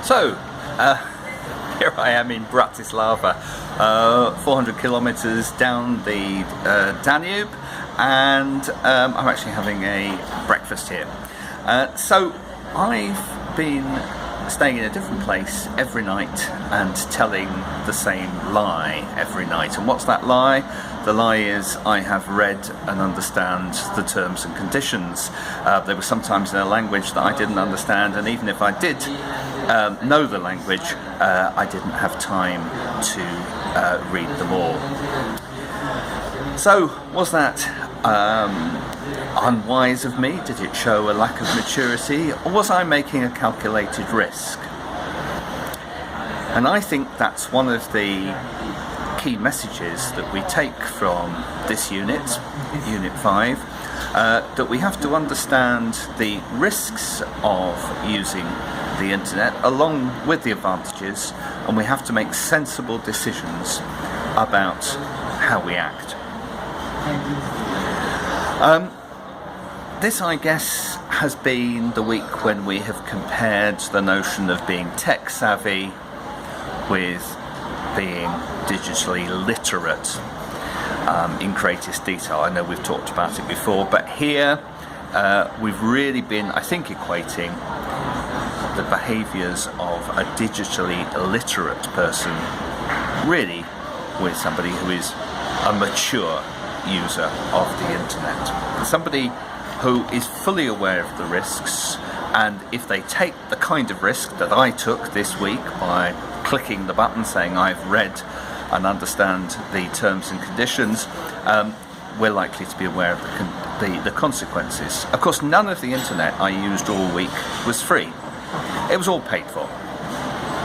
So, here I am in Bratislava, 400 kilometers down the Danube, and I'm actually having a breakfast here. So, I've been staying in a different place every night and telling the same lie every night. And what's that lie? The lie is I have read and understand the terms and conditions. They were sometimes in a language that I didn't understand, and even if I did know the language, I didn't have time to read them all. So, was that unwise of me? Did it show a lack of maturity, or was I making a calculated risk? And I think that's one of the key messages that we take from this unit, Unit 5, that we have to understand the risks of using the internet along with the advantages, and we have to make sensible decisions about how we act. This, I guess, has been the week when we have compared the notion of being tech savvy with being digitally literate in greatest detail. I know we've talked about it before, but here we've really been, I think, equating the behaviours of a digitally illiterate person really with somebody who is a mature user of the internet. Somebody who is fully aware of the risks, and if they take the kind of risk that I took this week by clicking the button saying I've read and understand the terms and conditions, we're likely to be aware of the consequences. Of course, none of the internet I used all week was free. It was all paid for,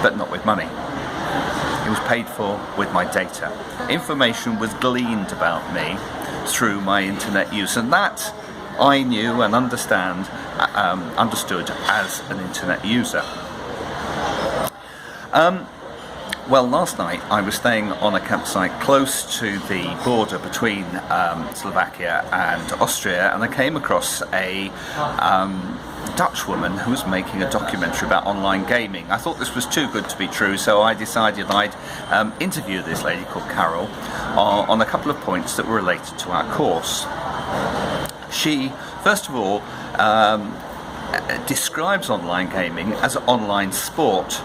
but not with money. It was paid for with my data. Information was gleaned about me through my internet use, and that I knew and understood as an internet user. Well, last night I was staying on a campsite close to the border between Slovakia and Austria, and I came across a Dutch woman who was making a documentary about online gaming. I thought this was too good to be true, so I decided I'd interview this lady called Carol on a couple of points that were related to our course. She, first of all, describes online gaming as an online sport.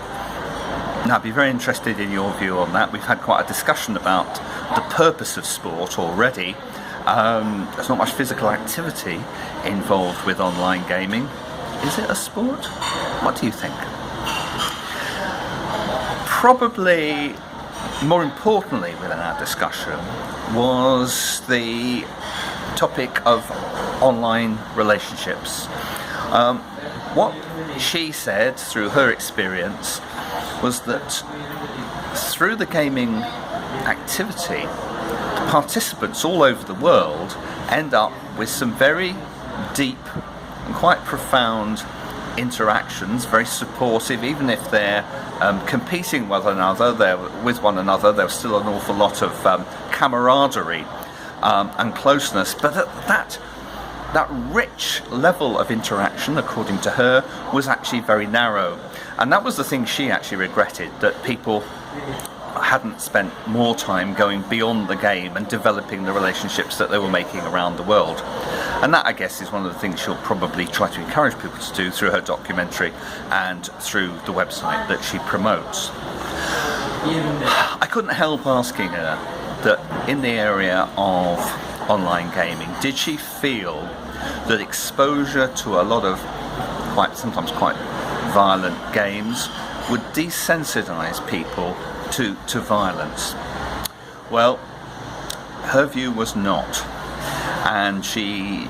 Now, I'd be very interested in your view on that. We've had quite a discussion about the purpose of sport already. There's not much physical activity involved with online gaming. Is it a sport? What do you think? Probably more importantly within our discussion was the topic of online relationships. What she said through her experience was that through the gaming activity, participants all over the world end up with some very deep and quite profound interactions, very supportive, even if they're competing with one another, there's still an awful lot of camaraderie and closeness, but that rich level of interaction, according to her, was actually very narrow. And that was the thing she actually regretted, that people hadn't spent more time going beyond the game and developing the relationships that they were making around the world. And that, I guess, is one of the things she'll probably try to encourage people to do through her documentary and through the website that she promotes. I couldn't help asking her that in the area of online gaming, did she feel that exposure to a lot of sometimes quite violent games would desensitize people to violence? Well, her view was not, and she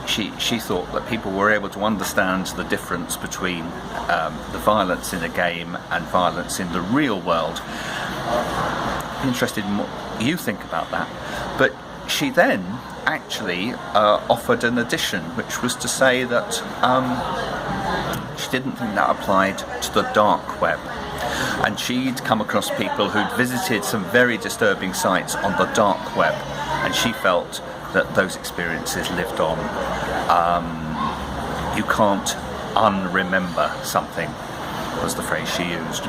thought that people were able to understand the difference between the violence in a game and violence in the real world. I'm interested in what you think about that. But she then actually offered an addition, which was to say that she didn't think that applied to the dark web. And she'd come across people who'd visited some very disturbing sites on the dark web, and she felt that those experiences lived on. You can't unremember something was the phrase she used.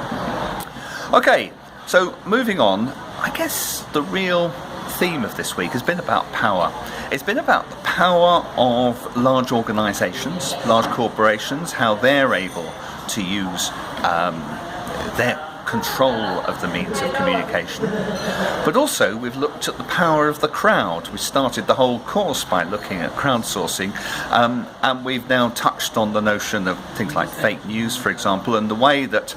Okay, so moving on, I guess the real theme of this week has been about power. It's been about the power of large organisations, large corporations, how they're able to use their control of the means of communication. But also we've looked at the power of the crowd. We started the whole course by looking at crowdsourcing, and we've now touched on the notion of things like fake news, for example, and the way that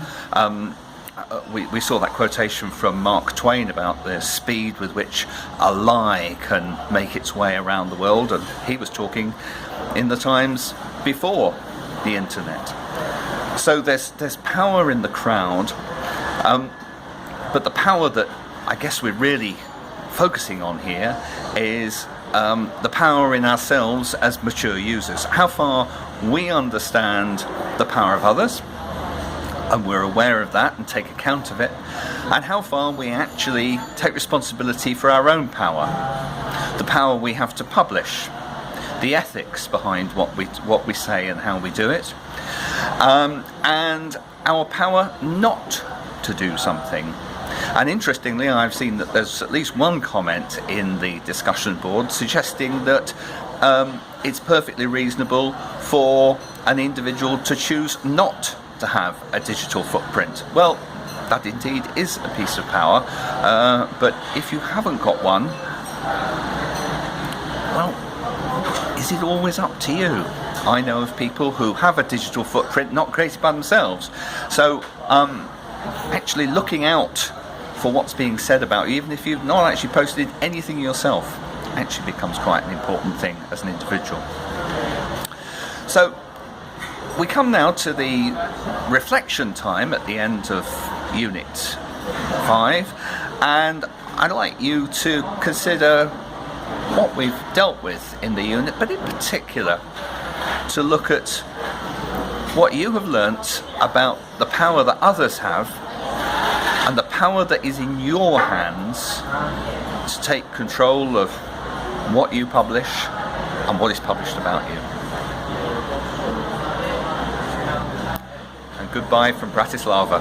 we saw that quotation from Mark Twain about the speed with which a lie can make its way around the world, and he was talking in the times before the internet. So there's power in the crowd, but the power that I guess we're really focusing on here is the power in ourselves as mature users. How far we understand the power of others, and we're aware of that and take account of it, and how far we actually take responsibility for our own power, the power we have to publish, the ethics behind what we say and how we do it, and our power not to do something. And interestingly, I've seen that there's at least one comment in the discussion board suggesting that it's perfectly reasonable for an individual to choose not to have a digital footprint. Well, that indeed is a piece of power, but if you haven't got one, well, is it always up to you? I know of people who have a digital footprint not created by themselves. So actually looking out for what's being said about you, even if you've not actually posted anything yourself, actually becomes quite an important thing as an individual. So we come now to the reflection time at the end of Unit 5, and I'd like you to consider what we've dealt with in the unit, but in particular to look at what you have learnt about the power that others have and the power that is in your hands to take control of what you publish and what is published about you. And goodbye from Bratislava.